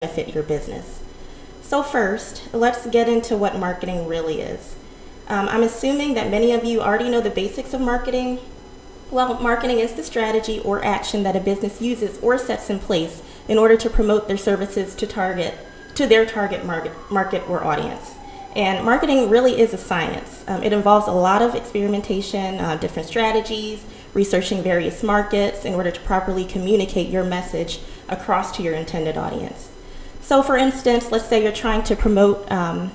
benefit your business. So first, let's get into what marketing really is. I'm assuming that many of you already know the basics of marketing. Well, marketing is the strategy or action that a business uses or sets in place in order to promote their services to their target market or audience. And marketing really is a science. It involves a lot of experimentation, different strategies, researching various markets in order to properly communicate your message across to your intended audience. So for instance, let's say you're trying to promote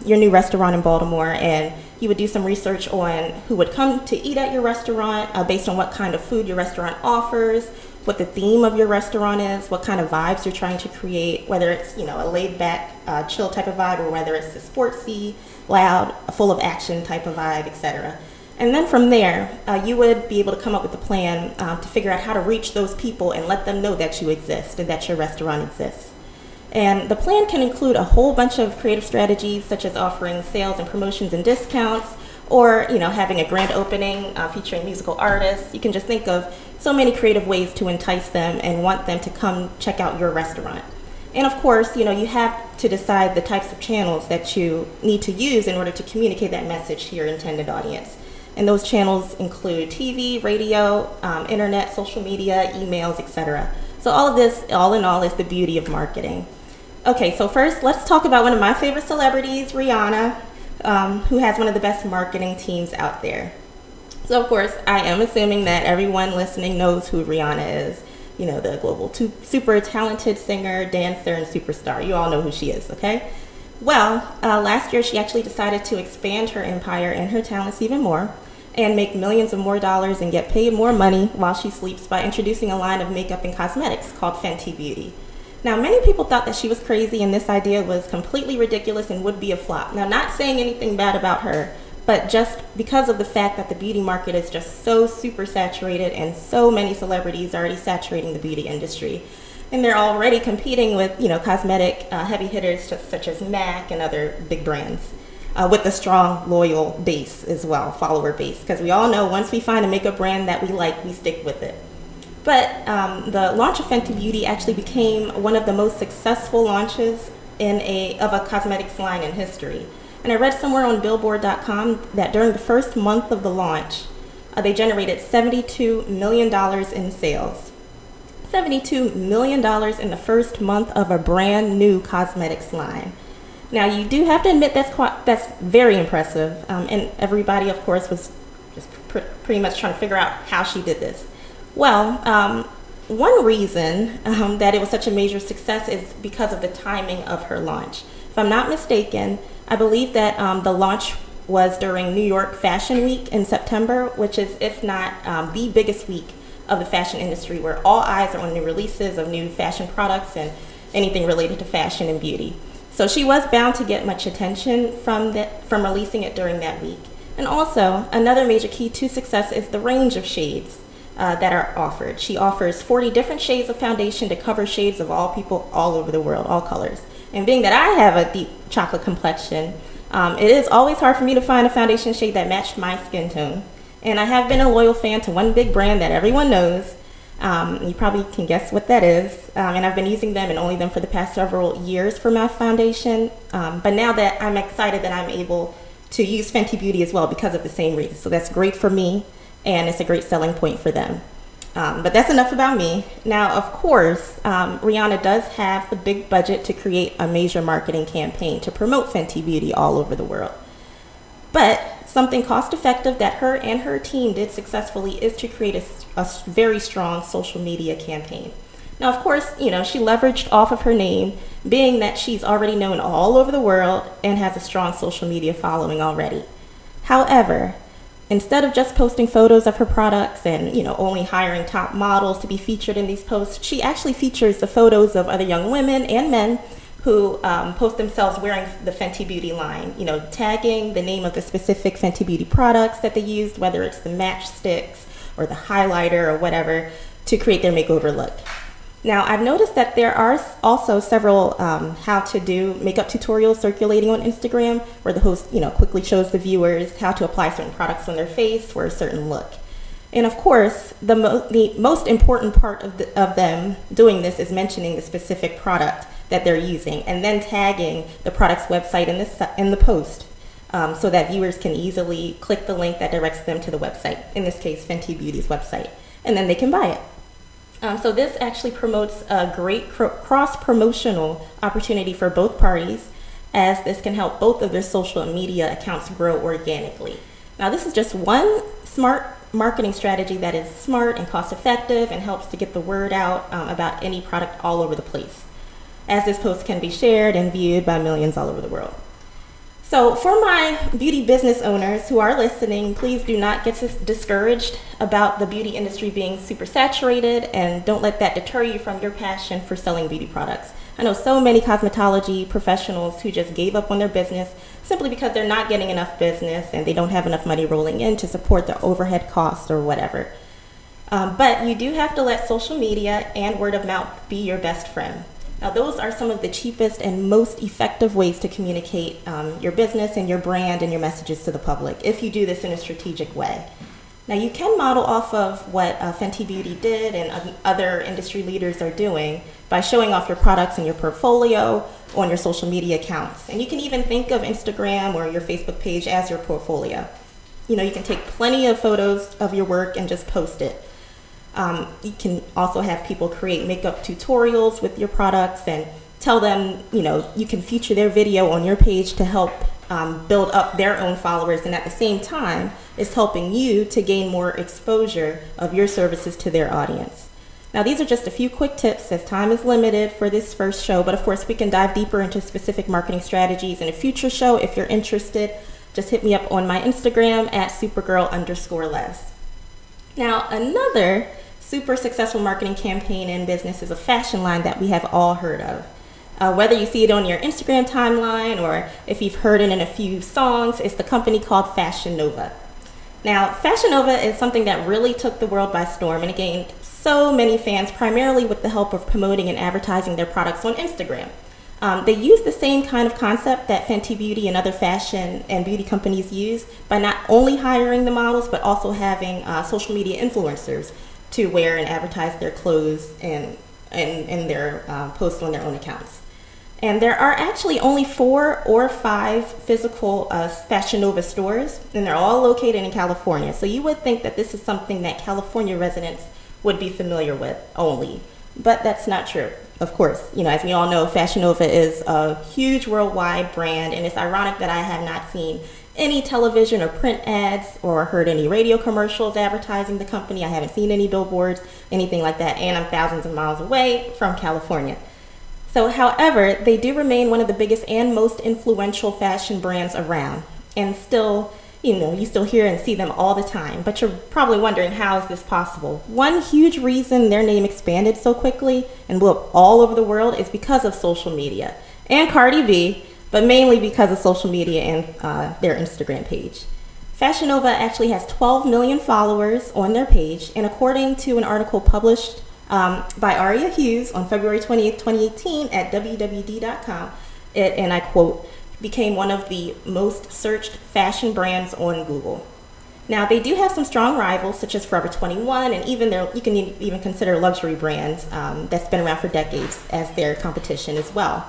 your new restaurant in Baltimore, and you would do some research on who would come to eat at your restaurant based on what kind of food your restaurant offers, what the theme of your restaurant is, what kind of vibes you're trying to create, whether it's a laid back, chill type of vibe, or whether it's a sportsy, loud, full of action type of vibe, etc. And then from there, you would be able to come up with a plan to figure out how to reach those people and let them know that you exist and that your restaurant exists. And the plan can include a whole bunch of creative strategies, such as offering sales and promotions and discounts, or having a grand opening featuring musical artists. You can just think of so many creative ways to entice them and want them to come check out your restaurant. And of course, you have to decide the types of channels that you need to use in order to communicate that message to your intended audience. And those channels include TV, radio, internet, social media, emails, etc. So all of this, all in all, is the beauty of marketing. Okay, so first let's talk about one of my favorite celebrities, Rihanna, who has one of the best marketing teams out there. So of course, I am assuming that everyone listening knows who Rihanna is. The global super talented singer, dancer, and superstar. You all know who she is, okay? Well, last year she actually decided to expand her empire and her talents even more and make millions of more dollars and get paid more money while she sleeps by introducing a line of makeup and cosmetics called Fenty Beauty. Now, many people thought that she was crazy and this idea was completely ridiculous and would be a flop. Now, not saying anything bad about her, but just because of the fact that the beauty market is just so super saturated and so many celebrities are already saturating the beauty industry. And they're already competing with, cosmetic heavy hitters such as MAC and other big brands with a strong, loyal base as well, follower base. Because we all know once we find a makeup brand that we like, we stick with it. But the launch of Fenty Beauty actually became one of the most successful launches of a cosmetics line in history. And I read somewhere on Billboard.com that during the first month of the launch, they generated $72 million in sales. $72 million in the first month of a brand new cosmetics line. Now, you do have to admit that's very impressive. And everybody, of course, was just pretty much trying to figure out how she did this. Well, one reason that it was such a major success is because of the timing of her launch. If I'm not mistaken, I believe that the launch was during New York Fashion Week in September, which is, if not the biggest week of the fashion industry, where all eyes are on new releases of new fashion products and anything related to fashion and beauty. So she was bound to get much attention from releasing it during that week. And also, another major key to success is the range of shades that are offered. She offers 40 different shades of foundation to cover shades of all people all over the world, all colors. And being that I have a deep chocolate complexion, it is always hard for me to find a foundation shade that matched my skin tone. And I have been a loyal fan to one big brand that everyone knows. You probably can guess what that is. And I've been using them and only them for the past several years for my foundation. But now that I'm excited that I'm able to use Fenty Beauty as well because of the same reason. So that's great for me, and it's a great selling point for them. But that's enough about me. Now, of course, Rihanna does have the big budget to create a major marketing campaign to promote Fenty Beauty all over the world. But something cost-effective that her and her team did successfully is to create a very strong social media campaign. Now, of course, she leveraged off of her name, being that she's already known all over the world and has a strong social media following already. However, instead of just posting photos of her products and only hiring top models to be featured in these posts, she actually features the photos of other young women and men who post themselves wearing the Fenty Beauty line, tagging the name of the specific Fenty Beauty products that they used, whether it's the matchsticks or the highlighter or whatever, to create their makeover look. Now, I've noticed that there are also several how-to-do makeup tutorials circulating on Instagram where the host, quickly shows the viewers how to apply certain products on their face for a certain look. And of course, the most important part of them doing this is mentioning the specific product that they're using, and then tagging the product's website in the post so that viewers can easily click the link that directs them to the website, in this case, Fenty Beauty's website, and then they can buy it. So this actually promotes a great cross-promotional opportunity for both parties, as this can help both of their social media accounts grow organically. Now, this is just one smart marketing strategy that is smart and cost-effective and helps to get the word out about any product all over the place, as this post can be shared and viewed by millions all over the world. So for my beauty business owners who are listening, please do not get discouraged about the beauty industry being super saturated, and don't let that deter you from your passion for selling beauty products. I know so many cosmetology professionals who just gave up on their business simply because they're not getting enough business and they don't have enough money rolling in to support the overhead costs or whatever. But you do have to let social media and word of mouth be your best friend. Now, those are some of the cheapest and most effective ways to communicate your business and your brand and your messages to the public if you do this in a strategic way. Now, you can model off of what Fenty Beauty did and other industry leaders are doing by showing off your products and your portfolio on your social media accounts. And you can even think of Instagram or your Facebook page as your portfolio. You know, you can take plenty of photos of your work and just post it. You can also have people create makeup tutorials with your products and tell them, you know, you can feature their video on your page to help build up their own followers, and at the same time, it's helping you to gain more exposure of your services to their audience. Now, these are just a few quick tips as time is limited for this first show, but of course we can dive deeper into specific marketing strategies in a future show. If you're interested, just hit me up on my Instagram at supergirl_les. Now, another super successful marketing campaign in business is a fashion line that we have all heard of. Whether you see it on your Instagram timeline or if you've heard it in a few songs, it's the company called Fashion Nova. Now, Fashion Nova is something that really took the world by storm, and it gained so many fans primarily with the help of promoting and advertising their products on Instagram. They use the same kind of concept that Fenty Beauty and other fashion and beauty companies use by not only hiring the models, but also having social media influencers to wear and advertise their clothes and their posts on their own accounts. And there are actually only 4 or 5 physical Fashion Nova stores, and they're all located in California. So you would think that this is something that California residents would be familiar with only, but that's not true. Of course, you know, as we all know, Fashion Nova is a huge worldwide brand, and it's ironic that I have not seen any television or print ads or heard any radio commercials advertising the company. I haven't seen any billboards, anything like that, and I'm thousands of miles away from California. So, however, they do remain one of the biggest and most influential fashion brands around, and still, you know, you still hear and see them all the time. But you're probably wondering, how is this possible? One huge reason their name expanded so quickly and blew up all over the world is because of social media and Cardi B, but mainly because of social media and their Instagram page. Fashion Nova actually has 12 million followers on their page, and according to an article published by Aria Hughes on February 20th, 2018 at wwd.com, it, and I quote, became one of the most searched fashion brands on Google. Now, they do have some strong rivals such as Forever 21, and even you can even consider luxury brands that's been around for decades as their competition as well.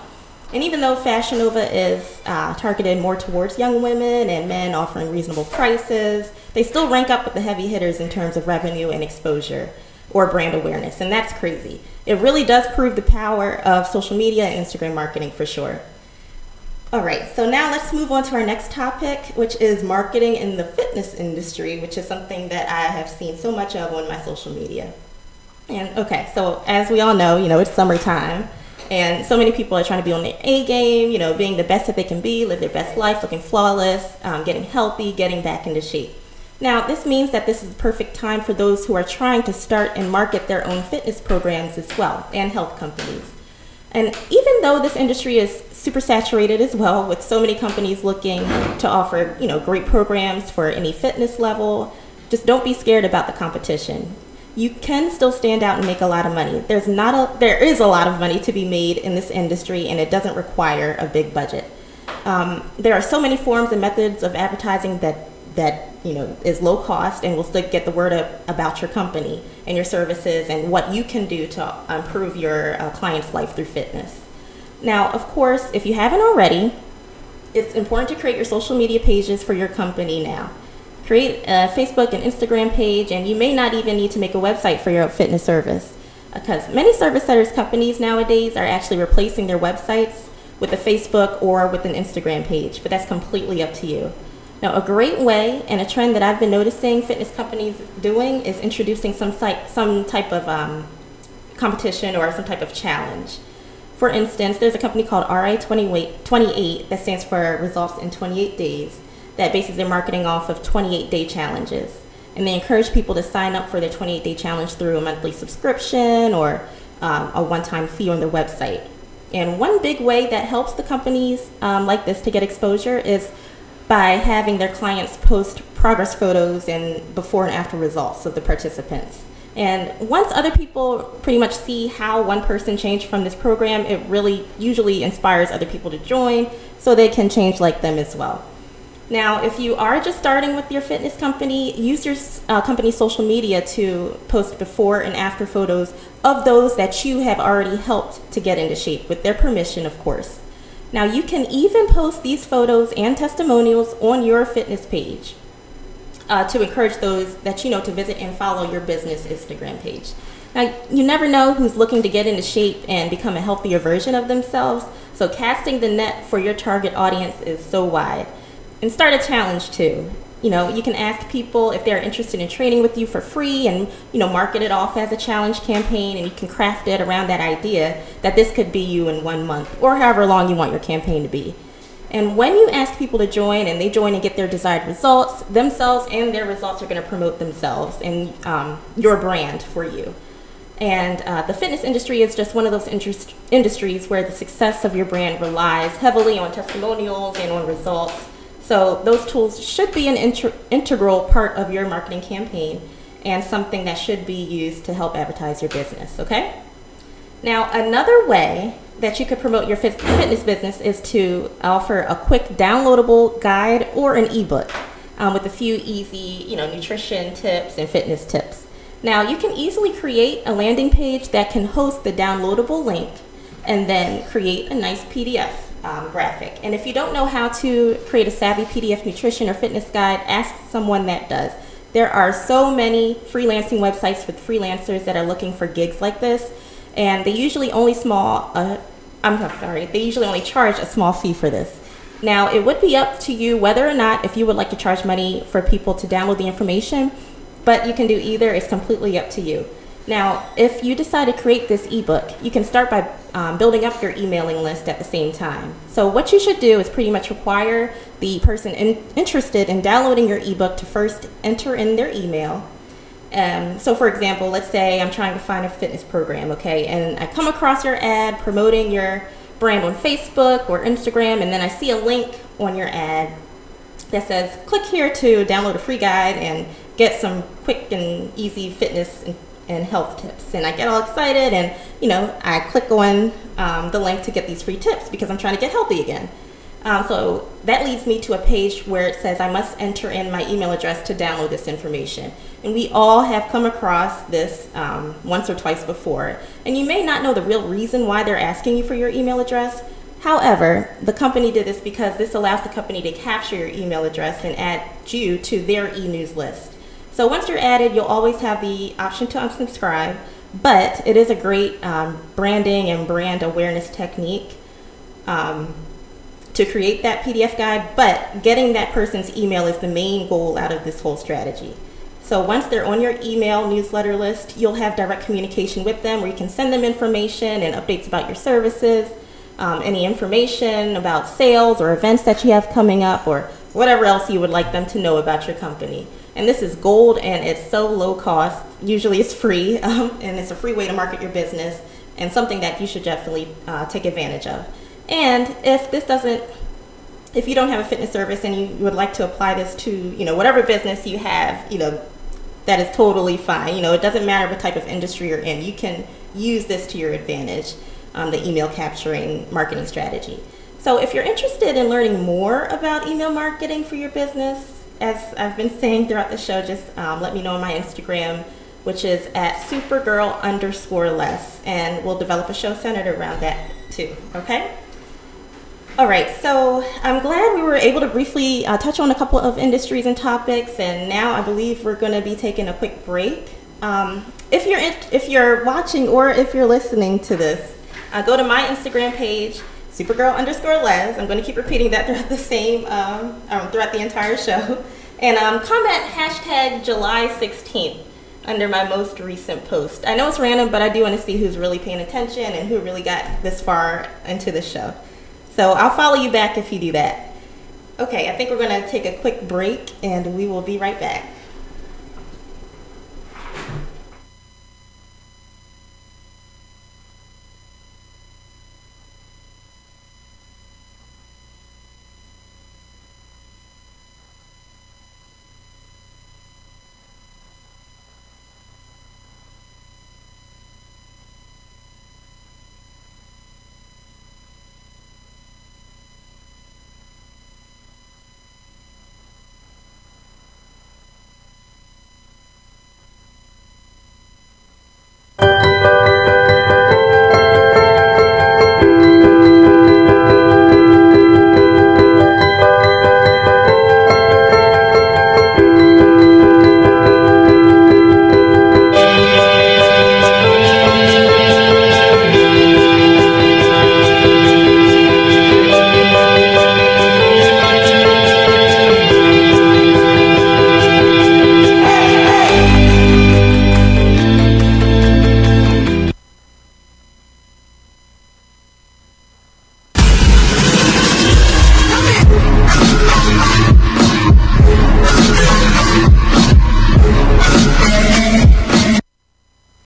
And even though Fashion Nova is targeted more towards young women and men offering reasonable prices, they still rank up with the heavy hitters in terms of revenue and exposure or brand awareness, and that's crazy. It really does prove the power of social media and Instagram marketing for sure. All right, so now let's move on to our next topic, which is marketing in the fitness industry, which is something that I have seen so much of on my social media. And okay, so as we all know, you know, it's summertime, and so many people are trying to be on their A game, you know, being the best that they can be, live their best life, looking flawless, getting healthy, getting back into shape. Now, this means that this is the perfect time for those who are trying to start and market their own fitness programs as well, and health companies. And even though this industry is super saturated as well, with so many companies looking to offer, you know, great programs for any fitness level, just don't be scared about the competition. You can still stand out and make a lot of money. There is a lot of money to be made in this industry, and it doesn't require a big budget. There are so many forms and methods of advertising that you know is low cost and will still get the word about your company and your services and what you can do to improve your client's life through fitness. Now, of course, if you haven't already, it's important to create your social media pages for your company now. Create a Facebook and Instagram page, and you may not even need to make a website for your fitness service, because many service centers companies nowadays are actually replacing their websites with a Facebook or with an Instagram page, but that's completely up to you. Now, a great way and a trend that I've been noticing fitness companies doing is introducing some type of competition or some type of challenge. For instance, there's a company called RA28 that stands for Results in 28 Days that bases their marketing off of 28-day challenges. And they encourage people to sign up for their 28-day challenge through a monthly subscription or a one-time fee on their website. And one big way that helps the companies like this to get exposure is by having their clients post progress photos and before and after results of the participants. And once other people pretty much see how one person changed from this program, it really usually inspires other people to join so they can change like them as well. Now, if you are just starting with your fitness company, use your company's social media to post before and after photos of those that you have already helped to get into shape, with their permission, of course. Now, you can even post these photos and testimonials on your fitness page to encourage those that you know to visit and follow your business Instagram page. Now, you never know who's looking to get into shape and become a healthier version of themselves, so casting the net for your target audience is so wide. And start a challenge too. You know, you can ask people if they're interested in training with you for free and, you know, market it off as a challenge campaign, and you can craft it around that idea that this could be you in 1 month or however long you want your campaign to be. And when you ask people to join and they join and get their desired results, themselves and their results are going to promote themselves and your brand for you. And the fitness industry is just one of those industries where the success of your brand relies heavily on testimonials and on results. So those tools should be an integral part of your marketing campaign and something that should be used to help advertise your business, okay? Now, another way that you could promote your fitness business is to offer a quick downloadable guide or an ebook with a few easy, you know, nutrition tips and fitness tips. Now, you can easily create a landing page that can host the downloadable link and then create a nice PDF graphic. And if you don't know how to create a savvy PDF nutrition or fitness guide, ask someone that does. There are so many freelancing websites with freelancers that are looking for gigs like this, and they usually only they usually only charge a small fee for this. Now, it would be up to you whether or not if you would like to charge money for people to download the information, but you can do either. It's completely up to you. Now, if you decide to create this ebook, you can start by building up your emailing list at the same time. So what you should do is pretty much require the person interested in downloading your ebook to first enter in their email. So for example, let's say I'm trying to find a fitness program, okay, and I come across your ad promoting your brand on Facebook or Instagram, and then I see a link on your ad that says, click here to download a free guide and get some quick and easy fitness and health tips. And I get all excited and, you know, I click on the link to get these free tips because I'm trying to get healthy again. So that leads me to a page where it says I must enter in my email address to download this information. And we all have come across this once or twice before. And you may not know the real reason why they're asking you for your email address. However, the company did this because this allows the company to capture your email address and add you to their e-news list. So once you're added, you'll always have the option to unsubscribe, but it is a great branding and brand awareness technique to create that PDF guide, but getting that person's email is the main goal out of this whole strategy. So once they're on your email newsletter list, you'll have direct communication with them where you can send them information and updates about your services, any information about sales or events that you have coming up, or whatever else you would like them to know about your company. And this is gold, and it's so low cost. Usually it's free, and it's a free way to market your business, and something that you should definitely take advantage of. And if you don't have a fitness service and you would like to apply this to, you know, whatever business you have, you know, that is totally fine. You know, it doesn't matter what type of industry you're in. You can use this to your advantage, the email capturing marketing strategy. So if you're interested in learning more about email marketing for your business, as I've been saying throughout the show, just let me know on my Instagram, which is at supergirl_less, and we'll develop a show centered around that too, okay? All right, so I'm glad we were able to briefly touch on a couple of industries and topics, and now I believe we're going to be taking a quick break. If you're watching or if you're listening to this, go to my Instagram page, Supergirl_Les. I'm going to keep repeating that throughout throughout the entire show, and comment hashtag July 16th under my most recent post. I know it's random, but I do want to see who's really paying attention and who really got this far into the show. So I'll follow you back if you do that. Okay, I think we're going to take a quick break and we will be right back.